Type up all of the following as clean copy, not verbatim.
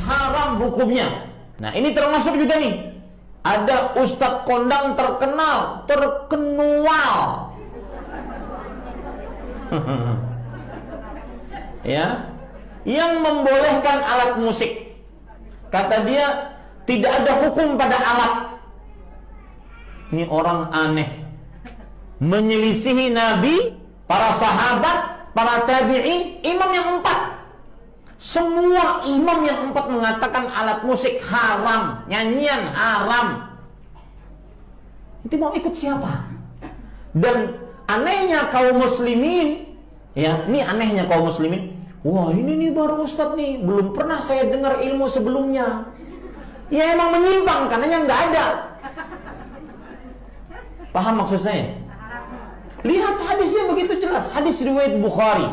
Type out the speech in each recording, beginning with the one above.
haram hukumnya. Nah, ini termasuk juga nih. Ada ustadz kondang terkenal, terkenual. Ya, yang membolehkan alat musik. Kata dia, tidak ada hukum pada alat. Ini orang aneh, menyelisihi Nabi, para sahabat, para tabi'in, imam yang 4. Semua imam yang 4 mengatakan alat musik haram, nyanyian haram. Itu mau ikut siapa? Dan anehnya kaum muslimin, ya, ini anehnya kaum muslimin. Wah, ini nih baru ustadz nih, belum pernah saya dengar ilmu sebelumnya. Ya emang menyimpang, karenanya nggak ada. Paham maksud saya? Lihat hadisnya begitu jelas. Hadis riwayat Bukhari.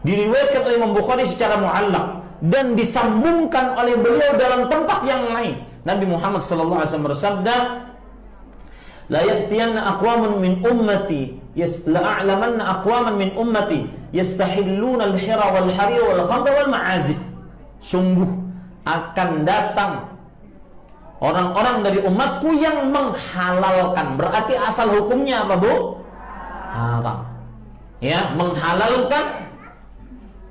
Diriwayatkan oleh Imam Bukhari secara mu'allaq dan disambungkan oleh beliau dalam tempat yang lain. Nabi Muhammad SAW bersabda, la ya'tiyanna aqwamun min ummati la'a'lamanna aqwaman min ummati yastahilluna al-hira wal harir wal khamra wal ma'azif. Sungguh akan datang orang-orang dari umatku yang menghalalkan. Berarti asal hukumnya apa, Bu? Haram. Ya, menghalalkan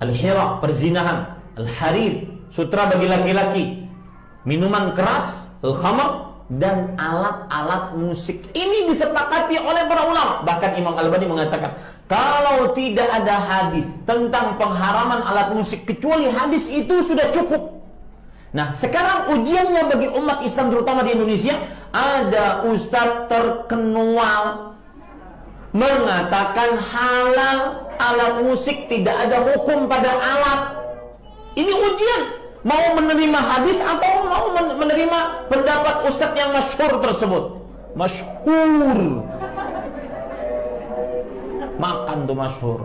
al-hira, perzinahan, al-harir, sutra bagi laki-laki, minuman keras, al-khamr, dan alat-alat musik. Ini disepakati oleh para ulama. Bahkan Imam Al-Albani mengatakan, kalau tidak ada hadis tentang pengharaman alat musik kecuali hadis itu sudah cukup. Nah, sekarang ujiannya bagi umat Islam terutama di Indonesia, ada ustadz terkenual mengatakan halal alat musik, tidak ada hukum pada alat. Ini ujian. Mau menerima hadis atau mau menerima pendapat ustadz yang masyhur tersebut? Masyhur. Makan tuh masyhur.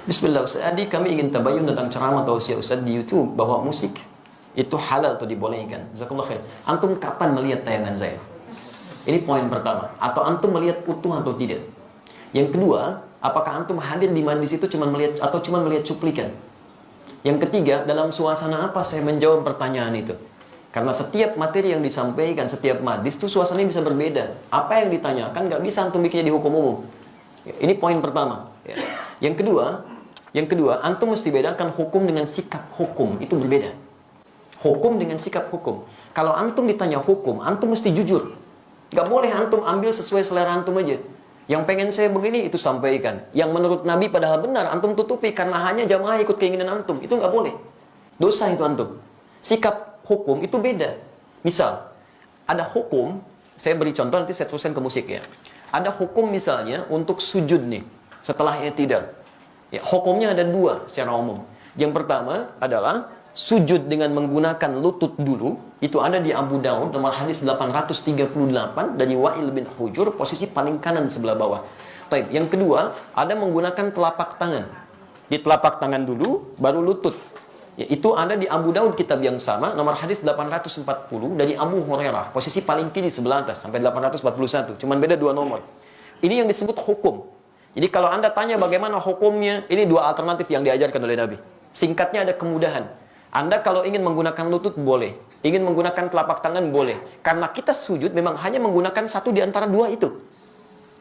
Bismillah Ustaz. Jadi kami ingin tabayun tentang ceramah tausiah Ustaz di YouTube bahwa musik itu halal atau dibolehkan. Jazakallah khair. Antum kapan melihat tayangan saya? Ini poin pertama. Atau antum melihat utuh atau tidak? Yang kedua, apakah antum hadir di majlis itu cuma melihat atau cuma melihat cuplikan? Yang ketiga, dalam suasana apa saya menjawab pertanyaan itu? Karena setiap materi yang disampaikan, setiap majlis itu suasananya bisa berbeda. Apa yang ditanyakan nggak bisa antum bikinnya di hukum umum. Ini poin pertama. Yang kedua, antum mesti bedakan hukum dengan sikap hukum. Itu berbeda. Hukum dengan sikap hukum. Kalau antum ditanya hukum, antum mesti jujur. Gak boleh antum ambil sesuai selera antum aja. Yang pengen saya begini, itu sampaikan. Yang menurut Nabi padahal benar, antum tutupi karena hanya jamaah ikut keinginan antum. Itu gak boleh. Dosa itu antum. Sikap hukum itu beda. Misal, ada hukum, saya beri contoh nanti saya teruskan ke musik ya. Ada hukum misalnya untuk sujud nih, setelah i'tidal. Ya, hukumnya ada dua secara umum. Yang pertama adalah sujud dengan menggunakan lutut dulu. Itu ada di Abu Daud nomor hadis 838 dari Wa'il bin Hujur, posisi paling kanan sebelah bawah. Taib. Yang kedua, ada menggunakan telapak tangan. Di telapak tangan dulu, baru lutut. Ya, itu ada di Abu Daud kitab yang sama, nomor hadis 840 dari Abu Hurairah, posisi paling kiri sebelah atas sampai 841. Cuman beda dua nomor. Ini yang disebut hukum. Jadi kalau Anda tanya bagaimana hukumnya, ini dua alternatif yang diajarkan oleh Nabi. Singkatnya ada kemudahan. Anda kalau ingin menggunakan lutut boleh, ingin menggunakan telapak tangan boleh. Karena kita sujud memang hanya menggunakan satu di antara dua itu.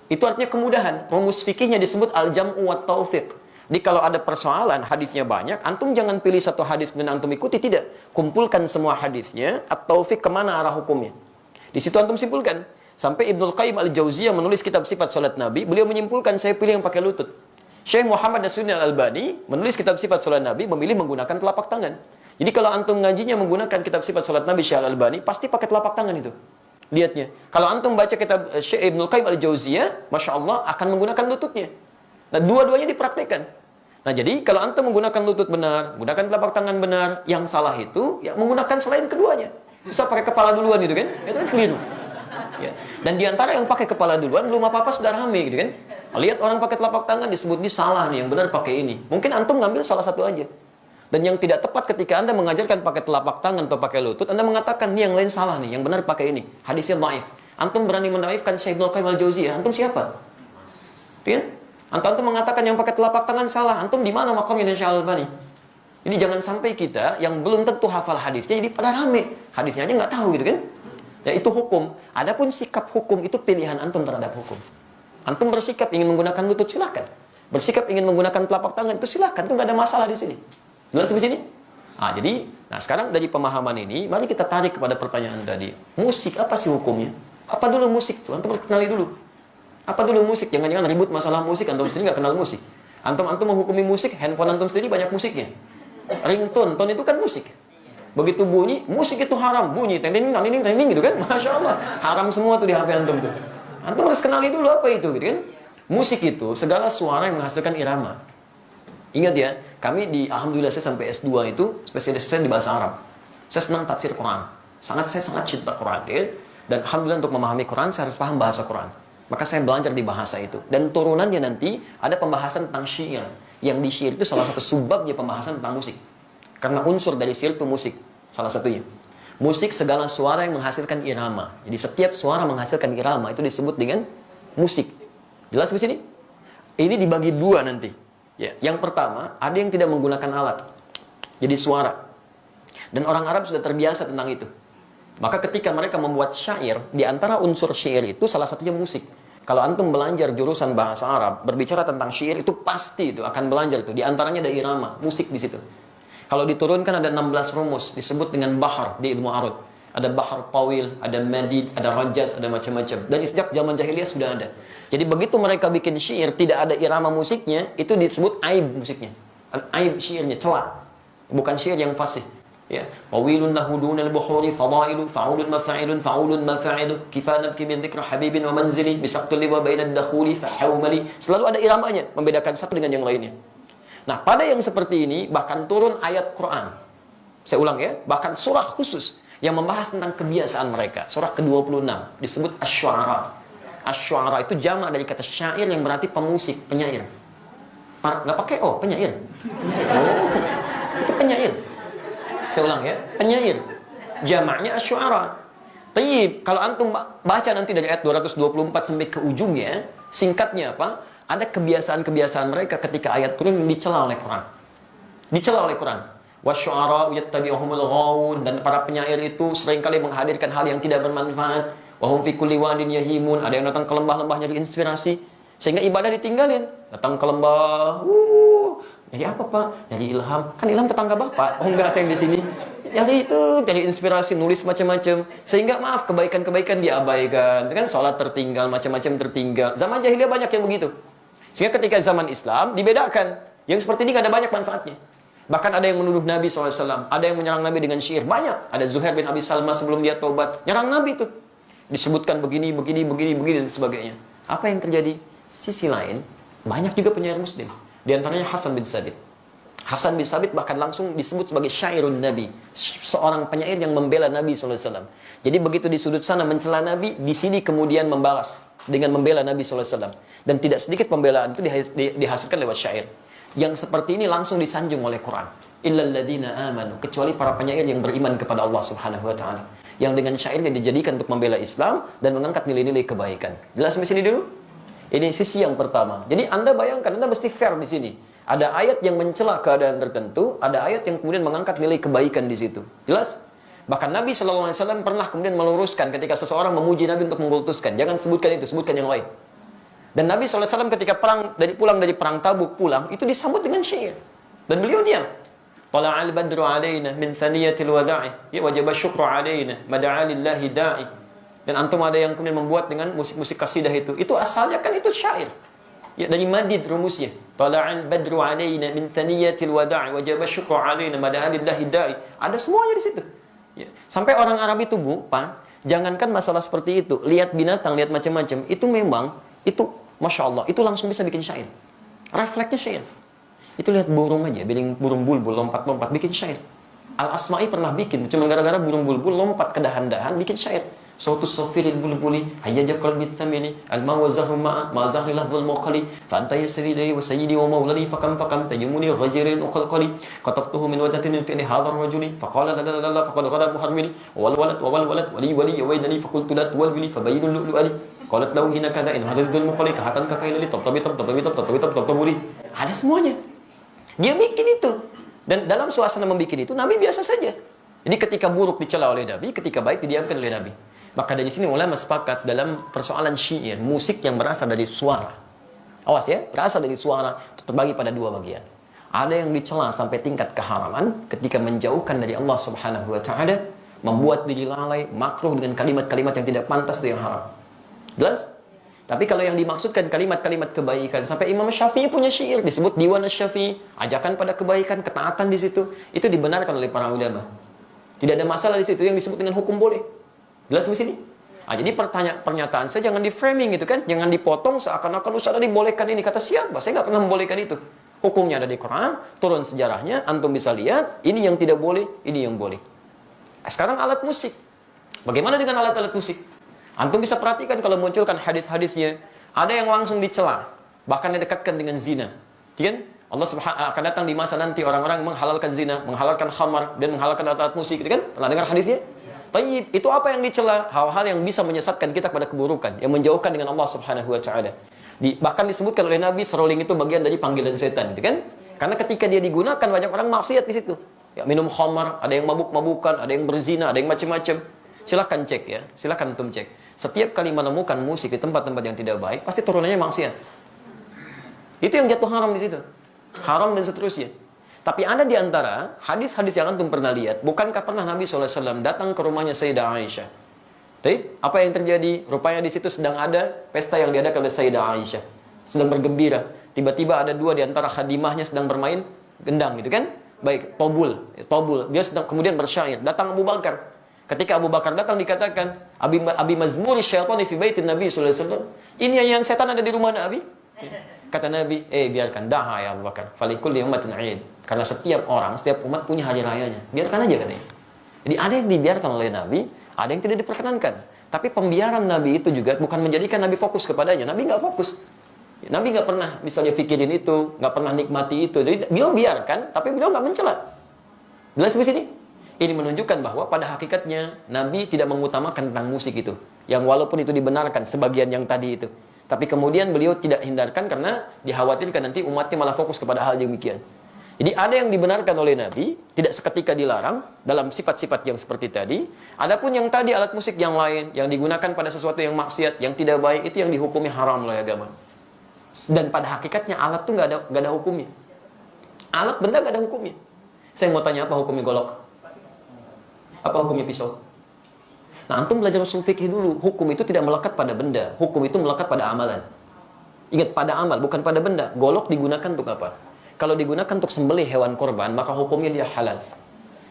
Itu artinya kemudahan. Rumus fikihnya disebut al-jam'u wa taufiq. Jadi kalau ada persoalan, hadisnya banyak, antum jangan pilih satu hadis dan antum ikuti, tidak. Kumpulkan semua hadisnya, at-taufiq kemana arah hukumnya. Di situ antum simpulkan. Sampai Ibnul Qayyim al-Jauziyah menulis kitab sifat salat Nabi, beliau menyimpulkan saya pilih yang pakai lutut. Syekh Muhammad Nasruddin Al-Albani menulis kitab sifat salat Nabi, memilih menggunakan telapak tangan. Jadi kalau antum ngajinya menggunakan kitab sifat salat Nabi Syekh Al-Albani, pasti pakai telapak tangan itu. Lihatnya. Kalau antum baca kitab Syekh Ibnul Qayyim al-Jauziyah, Masya Allah akan menggunakan lututnya. Nah, dua-duanya dipraktekkan. Nah, jadi kalau antum menggunakan lutut benar, menggunakan telapak tangan benar, yang salah itu ya menggunakan selain keduanya. Bisa pakai kepala duluan gitu kan? Itu kan keliru. Ya. Dan diantara yang pakai kepala duluan belum apa-apa sudah rame gitu kan? Lihat orang pakai telapak tangan disebut ini salah nih, yang benar pakai ini. Mungkin antum ngambil salah satu aja. Dan yang tidak tepat ketika Anda mengajarkan pakai telapak tangan atau pakai lutut, Anda mengatakan nih yang lain salah nih, yang benar pakai ini. Hadisnya dhaif. Antum berani mendaifkan Syekh Ibnul Qayyim al-Jauziyah, antum siapa? Kan? Antum mengatakan yang pakai telapak tangan salah, antum di mana makamnya Syekh Al-Albani? Jadi jangan sampai kita yang belum tentu hafal hadisnya jadi pada rame. Hadisnya aja nggak tahu gitu kan. Ya itu hukum. Adapun sikap hukum itu pilihan antum terhadap hukum. Antum bersikap ingin menggunakan lutut silakan. Bersikap ingin menggunakan telapak tangan itu silakan. Itu nggak ada masalah di sini. Jelas di sini? Nah sekarang dari pemahaman ini, mari kita tarik kepada pertanyaan tadi. Musik apa sih hukumnya? Apa dulu musik tuh? Antum harus kenali dulu. Apa dulu musik? Jangan-jangan ribut masalah musik. Antum sendiri nggak kenal musik. Antum menghukumi musik, handphone antum sendiri banyak musiknya. Ringtone, tone itu kan musik. Begitu bunyi, musik itu haram. Bunyi, tending gitu kan. Masya Allah. Haram semua tuh di HP antum tuh. Antum harus kenali dulu apa itu gitu kan. Musik itu segala suara yang menghasilkan irama. Ingat ya, kami alhamdulillah saya sampai S2 itu spesialis saya di bahasa Arab. Saya senang tafsir Quran. Saya sangat cinta Quran ya. Dan alhamdulillah untuk memahami Quran saya harus paham bahasa Quran. Maka saya belajar di bahasa itu. Dan turunannya nanti ada pembahasan tentang syair. Yang di syair itu salah satu subbabnya pembahasan tentang musik. Karena unsur dari syair itu musik. Salah satunya. Musik segala suara yang menghasilkan irama. Jadi setiap suara menghasilkan irama itu disebut dengan musik. Jelas di sini? Ini dibagi dua nanti. Ya, yang pertama, ada yang tidak menggunakan alat. Jadi suara. Dan orang Arab sudah terbiasa tentang itu. Maka ketika mereka membuat syair, di antara unsur syair itu salah satunya musik. Kalau antum belajar jurusan bahasa Arab, berbicara tentang syair itu pasti itu akan belajar itu. Di antaranya ada irama, musik di situ. Kalau diturunkan ada 16 rumus, disebut dengan bahar di ilmu arud. Ada bahar tawil, ada madid, ada rajaz, ada macam-macam. Dan sejak zaman jahiliyah sudah ada. Jadi begitu mereka bikin syair tidak ada irama musiknya, itu disebut aib musiknya. Aib syairnya, celak. Bukan syair yang fasih. Ya, tawilun lahu dunal buhuri fadailu fa'ulun mafa'ilun fa'ulun mafa'ilu kifana fi min dzikra habibin wa manzili bisaqtul liwa bainad dakhuli fa hawmali. Selalu ada iramanya membedakan satu dengan yang lainnya. Nah, pada yang seperti ini bahkan turun ayat Quran. Saya ulang ya, bahkan surah khusus yang membahas tentang kebiasaan mereka. Surah ke-26 disebut Asy-Syu'ara. Asy-Syu'ara itu jamak dari kata syair yang berarti pemusik, penyair. Nggak pakai penyair. Itu penyair. Saya ulang ya, penyair. Jamaknya Asy-Syu'ara. Tayyib, kalau antum baca nanti dari ayat 224 sampai ke ujungnya, singkatnya apa? Ada kebiasaan-kebiasaan mereka ketika ayat turun dicela oleh Quran. Dicela oleh Quran. Wasy-syu'ara'u yattabi'uhumul ghawun, dan para penyair itu seringkali menghadirkan hal yang tidak bermanfaat. Wa hum fi kulli wadin yahimun, ada yang datang ke lembah-lembah nyari inspirasi sehingga ibadah ditinggalin. Datang ke lembah, jadi apa Pak? Jadi ilham. Kan ilham tetangga Bapak. Enggak, saya yang di sini. Jadi itu, jadi inspirasi, nulis macam-macam. Sehingga maaf, kebaikan-kebaikan diabaikan. Kan sholat tertinggal, macam-macam tertinggal. Zaman jahiliyah banyak yang begitu. Sehingga ketika zaman Islam, dibedakan. Yang seperti ini gak ada banyak manfaatnya. Bahkan ada yang menuduh Nabi SAW. Ada yang menyerang Nabi dengan syair. Banyak. Ada Zuhair bin Abi Salma sebelum dia taubat. Nyerang Nabi itu. Disebutkan begini, dan sebagainya. Apa yang terjadi? Sisi lain, banyak juga penyair muslim. Di antaranya Hasan bin Sabit. Hasan bin Sabit bahkan langsung disebut sebagai syairun Nabi. Seorang penyair yang membela Nabi SAW. Jadi begitu di sudut sana mencela Nabi, di sini kemudian membalas dengan membela Nabi SAW. Dan tidak sedikit pembelaan itu dihasilkan lewat syair. Yang seperti ini langsung disanjung oleh Quran. Illal ladzina amanu, kecuali para penyair yang beriman kepada Allah Subhanahu wa taala. Yang dengan syairnya dijadikan untuk membela Islam dan mengangkat nilai-nilai kebaikan. Jelas di sini dulu? Ini sisi yang pertama. Jadi Anda bayangkan, Anda mesti fair di sini. Ada ayat yang mencela keadaan tertentu, ada ayat yang kemudian mengangkat nilai kebaikan di situ. Jelas? Bahkan Nabi SAW pernah kemudian meluruskan ketika seseorang memuji Nabi untuk mengkultuskan. Jangan sebutkan itu, sebutkan yang lain. Dan Nabi SAW ketika pulang dari perang Tabuk pulang, itu disambut dengan syair. Dan beliau diam. Tala'al badru alaina min thaniyatil wada'i, ya wajaba syukru alaina, mada'a lillahi da'i. Dan antum ada yang kemudian membuat dengan musik-musik kasidah itu asalnya kan itu syair. Ya, dari madid rumusnya. Tala'al badru alaina min thaniyatil wada'i wajaba syukru alaina mada'a lillahi da'i. Ada semuanya di situ. Ya. Sampai orang Arab itu jangankan masalah seperti itu, lihat binatang, lihat macam-macam, itu memang itu Masya Allah, itu langsung bisa bikin syair. Refleksnya syair. Itu lihat burung aja, burung bulbul lompat-lompat bikin syair. Al-Asma'i pernah bikin, cuma gara-gara burung bulbul lompat ke dahan-dahan bikin syair. Sautu safiril bulbuli hayyaja qalbi thamini al-ma wa zahma ma zahila dhul muqali fa anta yasridi wa sayyidi wa mawlani fa kam taymuni ghajirin uqalqali qataftuhu min wadatin fi hadha ar-rajuli fa qala la faqad ghada muharmili wal walad wali yawaydani fa qultu la tuwalbili fa bayyinul lu'ali qalat law hina kadha in hadha dhul muqali ka hatan ka kailali tabtabi tabuli. Ada semuanya. Dia bikin itu. Dan dalam suasana membuat itu, Nabi biasa saja. Jadi ketika buruk dicela oleh Nabi, ketika baik didiamkan oleh Nabi. Maka dari sini ulama sepakat dalam persoalan syair, musik yang berasal dari suara. Awas ya, berasal dari suara itu terbagi pada dua bagian. Ada yang dicela sampai tingkat keharaman ketika menjauhkan dari Allah Subhanahu wa taala, membuat diri lalai, makruh dengan kalimat-kalimat yang tidak pantas dan yang haram. Jelas? Tapi kalau yang dimaksudkan kalimat-kalimat kebaikan, sampai Imam Syafi'i punya syair disebut Diwan Asy-Syafi'i, ajakan pada kebaikan, ketaatan di situ, itu dibenarkan oleh para ulama. Tidak ada masalah di situ, yang disebut dengan hukum boleh. Jelas di sini? Jadi pernyataan saya jangan di framing gitu kan, jangan dipotong seakan-akan Ustaz dibolehkan ini. Kata siapa? Saya nggak pernah membolehkan itu. Hukumnya ada di Quran, turun sejarahnya, antum bisa lihat, ini yang tidak boleh, ini yang boleh. Sekarang alat musik. Bagaimana dengan alat-alat musik? Antum bisa perhatikan kalau munculkan hadis-hadisnya, ada yang langsung dicela, bahkan didekatkan dengan zina. Kan? Allah akan datang di masa nanti orang-orang menghalalkan zina, menghalalkan khamar, dan menghalalkan alat-alat musik, gitu kan? Pernah dengar hadisnya? Tayyib, itu apa yang dicela? Hal-hal yang bisa menyesatkan kita pada keburukan, yang menjauhkan dengan Allah Subhanahu wa taala. Bahkan disebutkan oleh Nabi, seruling itu bagian dari panggilan setan, gitu kan? Karena ketika dia digunakan, banyak orang maksiat di situ. Ya, minum khamar, ada yang mabuk-mabukan, ada yang berzina, ada yang macam-macam. Silahkan cek ya, silahkan antum cek. Setiap kali menemukan musik di tempat-tempat yang tidak baik, pasti turunannya maksiat. Itu yang jatuh haram di situ. Haram dan seterusnya. Tapi ada di antara hadis-hadis yang antum pernah lihat, bukankah pernah Nabi SAW datang ke rumahnya Sayyidah Aisyah? Tapi apa yang terjadi? Rupanya di situ sedang ada pesta yang diadakan oleh Sayyidah Aisyah. Sedang bergembira. Tiba-tiba ada dua di antara khadimahnya sedang bermain gendang gitu kan? Baik, tobul. Dia sedang kemudian bersyair. Datang Abu Bakar. Ketika Abu Bakar datang dikatakan, Abi mazmuri syaitani fi baitin Nabi sallallahu alaihi wasallam. Ini yang setan ada di rumah Nabi. Kata Nabi, biarkan daha ya Abu Bakar. Falikulli ummatin 'id. Karena setiap orang, setiap umat punya hari rayanya. Biarkan aja katanya. Jadi ada yang dibiarkan oleh Nabi, ada yang tidak diperkenankan. Tapi pembiaran Nabi itu juga bukan menjadikan Nabi fokus kepadanya. Nabi nggak fokus. Nabi nggak pernah misalnya pikirin itu, nggak pernah nikmati itu. Jadi beliau biarkan, tapi beliau nggak mencela. Jelas di sini? Ini menunjukkan bahwa pada hakikatnya Nabi tidak mengutamakan tentang musik itu. Yang walaupun itu dibenarkan sebagian yang tadi itu. Tapi kemudian beliau tidak hindarkan karena dikhawatirkan nanti umatnya malah fokus kepada hal demikian. Jadi ada yang dibenarkan oleh Nabi, tidak seketika dilarang dalam sifat-sifat yang seperti tadi. Adapun yang tadi alat musik yang lain, yang digunakan pada sesuatu yang maksiat, yang tidak baik, itu yang dihukumi haram oleh agama. Dan pada hakikatnya alat itu nggak ada hukumnya. Alat benda nggak ada hukumnya. Saya mau tanya apa hukumnya golok? Apa hukumnya pisau? Nah, antum belajar usul fikih dulu. Hukum itu tidak melekat pada benda. Hukum itu melekat pada amalan. Ingat, pada amal, bukan pada benda. Golok digunakan untuk apa? Kalau digunakan untuk sembelih hewan korban, maka hukumnya dia halal.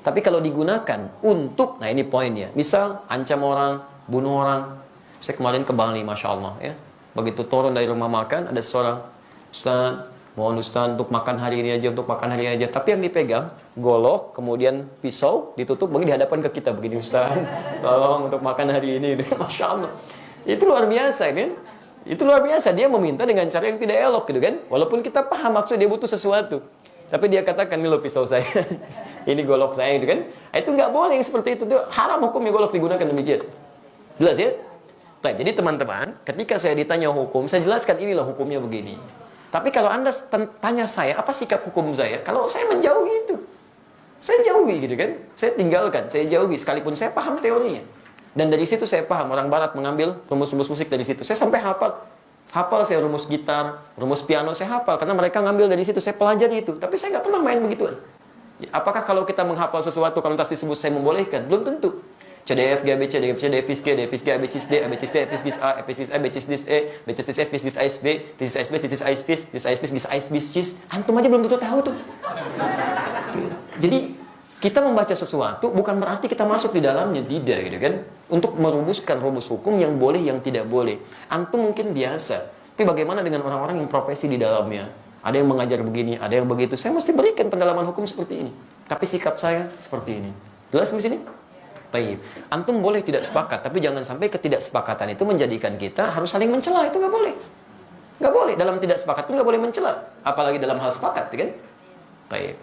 Tapi kalau digunakan untuk, nah ini poinnya. Misal, ancam orang, bunuh orang. Saya kemarin ke Bali, Masya Allah. Ya. Begitu turun dari rumah makan, ada seorang, Ustaz, mohon Ustaz untuk makan hari ini aja, untuk makan hari ini aja. Tapi yang dipegang, golok, kemudian pisau, ditutup, bagi dihadapan ke kita. Begini Ustaz, tolong untuk makan hari ini. Masya Allah. Itu luar biasa kan? Itu luar biasa. Dia meminta dengan cara yang tidak elok gitu kan? Walaupun kita paham maksud dia butuh sesuatu. Tapi dia katakan, ini loh pisau saya. Ini golok saya gitu kan? Itu nggak boleh yang seperti itu. Haram hukumnya golok digunakan demikian. Jelas ya? Baik, jadi teman-teman, ketika saya ditanya hukum, saya jelaskan inilah hukumnya begini. Tapi kalau Anda tanya saya, apa sikap hukum saya? Kalau saya menjauhi itu. Saya jauhi gitu kan. Saya tinggalkan, saya jauhi. Sekalipun saya paham teorinya. Dan dari situ saya paham, orang barat mengambil rumus-rumus musik dari situ. Saya sampai hafal. Hafal saya rumus gitar, rumus piano, saya hafal. Karena mereka ngambil dari situ, saya pelajari itu. Tapi saya nggak pernah main begituan. Apakah kalau kita menghafal sesuatu, kalau tas disebut saya membolehkan? Belum tentu. C, D, F, G, A, B, C, D, F, C, D, F, G, D, F, G, A, B, C, D, A, B, C, D, F, G, A, F, G, A, B, C, D, E, B, C, D, F, G, A, B, B, C, D, B, C, D, G, antum aja belum tentu tahu tuh. Jadi kita membaca sesuatu bukan berarti kita masuk di dalamnya, tidak gitu kan? Untuk merumuskan rumus hukum yang boleh, yang tidak boleh. Antum mungkin biasa, tapi bagaimana dengan orang-orang yang profesi di dalamnya? Ada yang mengajar begini, ada yang begitu. Saya mesti berikan pendalaman hukum seperti ini. Tapi sikap saya seperti ini. Jelas di sini? Baik. Antum boleh tidak sepakat, tapi jangan sampai ketidaksepakatan itu menjadikan kita harus saling mencela. Itu nggak boleh. Nggak boleh. Dalam tidak sepakat pun nggak boleh mencela. Apalagi dalam hal sepakat, kan? Baik.